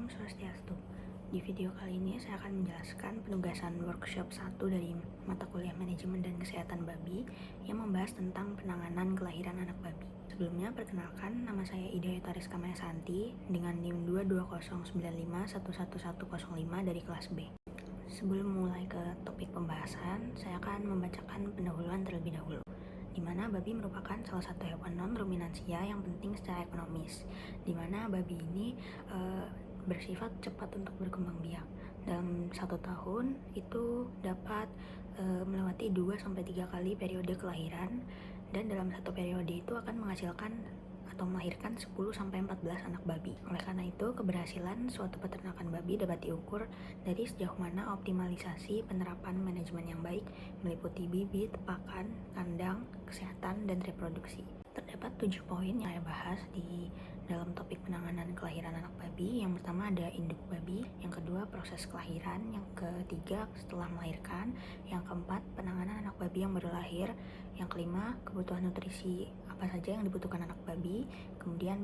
Swastiastu. Di video kali ini saya akan menjelaskan penugasan workshop 1 dari mata kuliah manajemen dan kesehatan babi yang membahas tentang penanganan kelahiran anak babi. Sebelumnya perkenalkan, nama saya Ida Yutariska Mayasanti dengan NIM 22095111105 dari kelas B. Sebelum mulai ke topik pembahasan, saya akan membacakan pendahuluan terlebih dahulu, di mana babi merupakan salah satu hewan non-ruminansia yang penting secara ekonomis, di mana babi ini bersifat cepat untuk berkembang biak. Dalam 1 tahun itu dapat melewati 2-3 kali periode kelahiran, dan dalam satu periode itu akan menghasilkan atau melahirkan 10-14 anak babi. Oleh karena itu, keberhasilan suatu peternakan babi dapat diukur dari sejauh mana optimalisasi penerapan manajemen yang baik meliputi bibit, pakan, kandang, kesehatan, dan reproduksi. Terdapat 7 poin yang saya bahas di dalam topik penanganan kelahiran anak babi. Yang pertama ada induk babi, yang kedua proses kelahiran, yang ketiga setelah melahirkan, yang keempat penanganan anak babi yang baru lahir, yang kelima kebutuhan nutrisi apa saja yang dibutuhkan anak babi, kemudian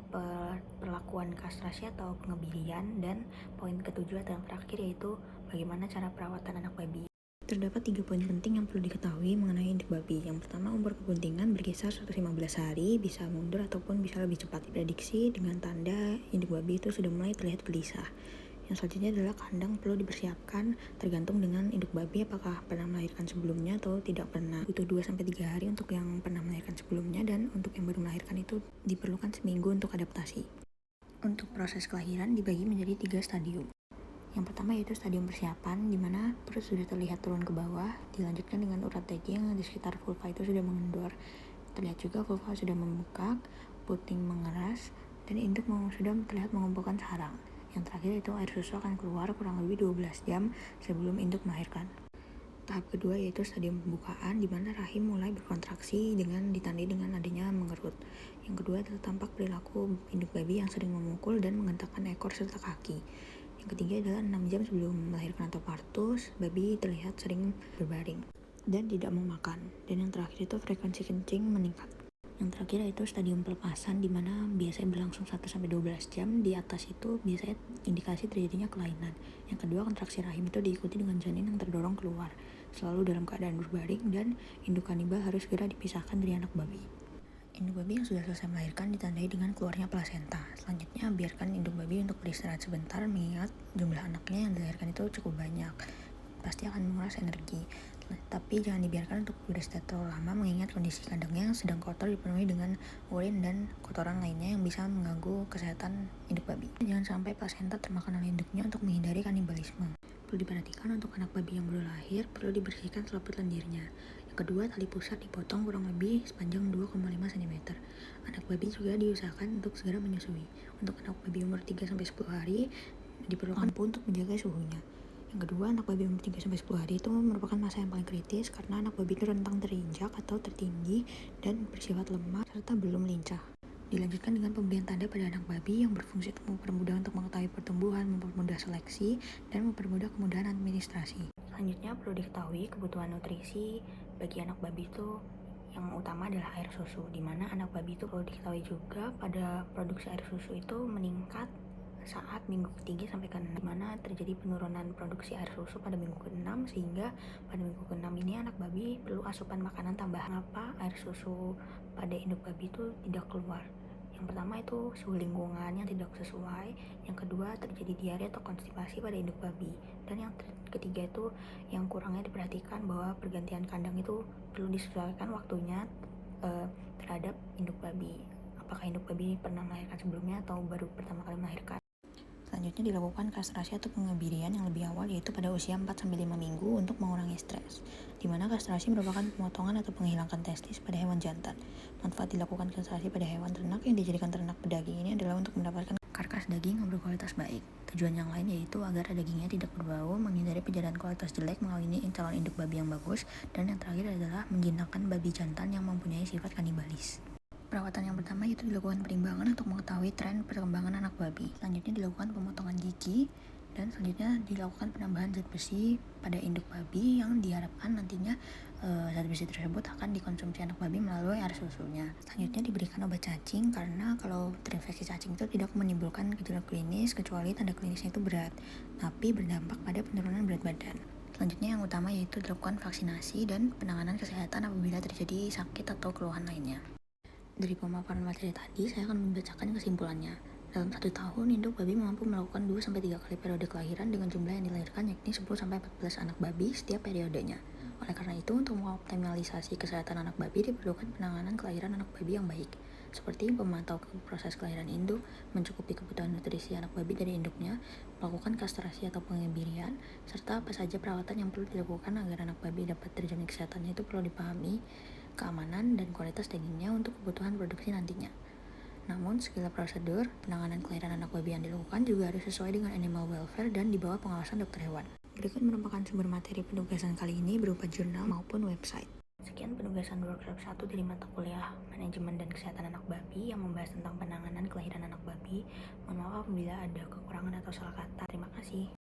perlakuan kastrasi atau pengebirian, dan poin ketujuh atau yang terakhir yaitu bagaimana cara perawatan anak babi. Terdapat 3 poin penting yang perlu diketahui mengenai induk babi. Yang pertama, umur kebuntingan berkisar 115 hari, bisa mundur ataupun bisa lebih cepat. Diprediksi dengan tanda induk babi itu sudah mulai terlihat gelisah. Yang selanjutnya adalah kandang perlu dipersiapkan tergantung dengan induk babi apakah pernah melahirkan sebelumnya atau tidak pernah. Butuh 2-3 hari untuk yang pernah melahirkan sebelumnya, dan untuk yang baru melahirkan itu diperlukan seminggu untuk adaptasi. Untuk proses kelahiran dibagi menjadi 3 stadium. Yang pertama yaitu stadium persiapan, di mana perut sudah terlihat turun ke bawah, dilanjutkan dengan urat daging di sekitar vulva itu sudah mengendor. Terlihat juga vulva sudah membengkak, puting mengeras, dan induk sudah terlihat mengumpulkan sarang. Yang terakhir itu air susu akan keluar kurang lebih 12 jam sebelum induk melahirkan. Tahap kedua yaitu stadium pembukaan, di mana rahim mulai berkontraksi dengan ditandai dengan adanya mengerut. Yang kedua adalah tampak perilaku induk babi yang sering memukul dan menghentakkan ekor serta kaki. Yang ketiga adalah 6 jam sebelum melahirkan atau partus, babi terlihat sering berbaring dan tidak mau makan. Dan yang terakhir itu frekuensi kencing meningkat. Yang terakhir itu stadium pelepasan, di mana biasanya berlangsung 1-12 jam. Di atas itu biasanya indikasi terjadinya kelainan. Yang kedua, kontraksi rahim itu diikuti dengan janin yang terdorong keluar, selalu dalam keadaan berbaring, dan induk kanibal harus segera dipisahkan dari anak babi. Induk babi yang sudah selesai melahirkan ditandai dengan keluarnya plasenta. Selanjutnya, biarkan induk babi untuk beristirahat sebentar, mengingat jumlah anaknya yang dilahirkan itu cukup banyak. Pasti akan menguras energi. Tapi jangan dibiarkan untuk beristirahat terlalu lama, mengingat kondisi kandangnya yang sedang kotor dipenuhi dengan urin dan kotoran lainnya yang bisa mengganggu kesehatan induk babi. Jangan sampai plasenta termakan oleh induknya untuk menghindari kanibalisme. Perlu diperhatikan untuk anak babi yang baru lahir, perlu dibersihkan selaput lendirnya. Yang kedua, tali pusar dipotong kurang lebih sepanjang 2,5 cm. Anak babi juga diusahakan untuk segera menyusui. Untuk anak babi umur 3-10 hari diperlukan lampu untuk menjaga suhunya. Yang kedua, anak babi umur 3-10 hari itu merupakan masa yang paling kritis karena anak babi itu rentang terinjak atau tertinggi dan bersifat lemah serta belum lincah. Dilanjutkan dengan pemberian tanda pada anak babi yang berfungsi untuk mempermudah untuk mengetahui pertumbuhan, mempermudah seleksi, dan mempermudah kemudahan administrasi. Selanjutnya perlu diketahui kebutuhan nutrisi bagi anak babi itu yang utama adalah air susu, di mana anak babi itu perlu diketahui juga pada produksi air susu itu meningkat saat minggu ke-3 sampai ke-6, di mana terjadi penurunan produksi air susu pada minggu ke-6, sehingga pada minggu ke-6 ini anak babi perlu asupan makanan tambahan. Apa air susu pada induk babi itu tidak keluar? Yang pertama itu suhu lingkungan yang tidak sesuai, yang kedua terjadi diare atau konstipasi pada induk babi, dan yang ketiga itu yang kurangnya diperhatikan bahwa pergantian kandang itu perlu disesuaikan waktunya terhadap induk babi. Apakah induk babi pernah melahirkan sebelumnya atau baru pertama kali melahirkan? Selanjutnya dilakukan kastrasi atau pengebirian yang lebih awal, yaitu pada usia 4-5 minggu untuk mengurangi stres, di mana kastrasi merupakan pemotongan atau penghilangkan testis pada hewan jantan. Manfaat dilakukan kastrasi pada hewan ternak yang dijadikan ternak pedaging ini adalah untuk mendapatkan karkas daging yang berkualitas baik. Tujuan yang lain yaitu agar dagingnya tidak berbau, menghindari penyerahan kualitas jelek melalui calon induk babi yang bagus, dan yang terakhir adalah menjinakkan babi jantan yang mempunyai sifat kanibalis. Perawatan yang pertama yaitu dilakukan perimbangan untuk mengetahui tren perkembangan anak babi. Selanjutnya dilakukan pemotongan gigi Dan selanjutnya dilakukan penambahan zat besi pada induk babi yang diharapkan nantinya zat besi tersebut akan dikonsumsi anak babi melalui air susunya. Selanjutnya diberikan obat cacing karena kalau terinfeksi cacing itu tidak menimbulkan gejala klinis kecuali tanda klinisnya itu berat, tapi berdampak pada penurunan berat badan. Selanjutnya yang utama yaitu dilakukan vaksinasi dan penanganan kesehatan apabila terjadi sakit atau keluhan lainnya. Dari pemaparan materi tadi, saya akan membacakan kesimpulannya. Dalam 1 tahun, induk babi mampu melakukan 2-3 kali periode kelahiran dengan jumlah yang dilahirkan yakni 10-14 anak babi setiap periodenya. Oleh karena itu, untuk mengoptimalisasi kesehatan anak babi diperlukan penanganan kelahiran anak babi yang baik, seperti memantau proses kelahiran induk, mencukupi kebutuhan nutrisi anak babi dari induknya, melakukan kastrasi atau pengebirian, serta apa saja perawatan yang perlu dilakukan agar anak babi dapat terjamin kesehatannya itu perlu dipahami, keamanan dan kualitas dagingnya untuk kebutuhan produksi nantinya. Namun, segala prosedur penanganan kelahiran anak babi yang dilakukan juga harus sesuai dengan animal welfare dan di bawah pengawasan dokter hewan. Berikut merupakan sumber materi penugasan kali ini berupa jurnal maupun website. Sekian penugasan workshop 1 dari mata kuliah Manajemen dan Kesehatan Anak Babi yang membahas tentang penanganan kelahiran anak babi. Mohon maaf apabila ada kekurangan atau salah kata. Terima kasih.